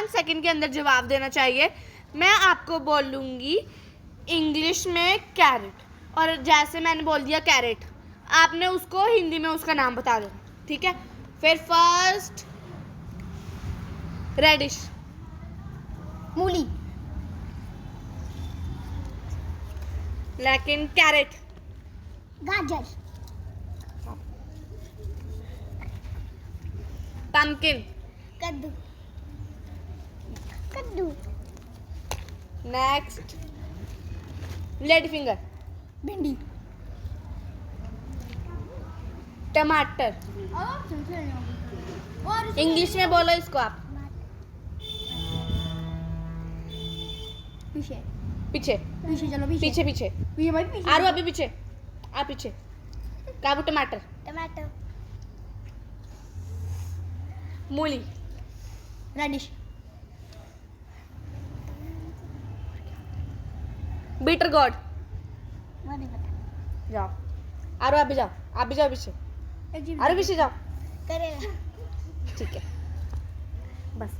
Second के अंदर जवाब देना चाहिए। मैं आपको बोलूँगी इंग्लिश में कैरेट, और जैसे मैंने बोल दिया कैरेट, आपने उसको हिंदी में उसका नाम बता देना, ठीक है। फिर फर्स्ट रेडिश, मूली, लेकिन कैरेट, गाजर, पम्पकिन, कद्दू, कद्दू, नेक्स्ट लेडी फिंगर, भिंडी, टमाटर। और इंग्लिश में बोलो इसको आप। पीछे पीछे पीछे चलो, पीछे पीछे पीछे पीछे भाई, पीछे। आरू अभी पीछे, आप पीछे। काबू टमाटर, टमाटो, मूली, रेडिश, बीटर गॉड। वो नहीं पता। जाओ आरू, आप भी जाओ, आप भी जाओ पीछे, एक चीज आरू पीछे जाओ। करेगा। ठीक है, बस।